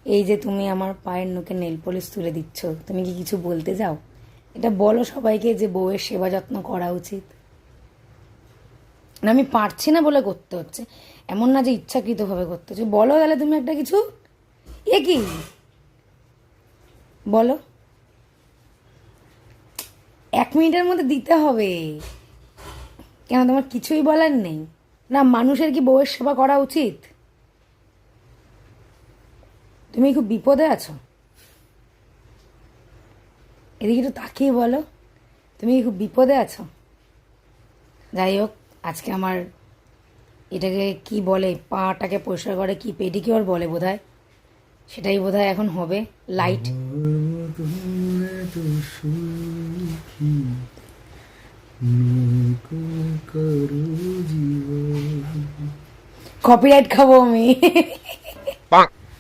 এই যে তুমি আমার পায়ের নোকে নেল পলিশ তুলে দিচ্ছ, তুমি কি কিছু বলতে চাও? এটা বলো সবাইকে যে বউয়ের সেবা যত্ন করা উচিত। না আমি পারছি না বলে করতে হচ্ছে, এমন না যে ইচ্ছাকৃতভাবে করতে হচ্ছে। বলো তাহলে তুমি একটা কিছু। এ কি বলো, 1 মিনিটের মধ্যে দিতে হবে। কেন তোমার কিছুই বলার নেই? না মানুষের কি বউয়ের সেবা করা উচিত? তুমি খুব বিপদে আছো, এদিকে একটু তাকিয়ে বলো। তুমি কি খুব বিপদে আছো? যাই হোক, আজকে আমার এটাকে কি বলে, পাটাকে পরিষ্কার করে কি পেডিকিওর বলে বোধহয়, সেটাই বোধহয় এখন হবে। লাইট কপিরাইট খাবো আমি।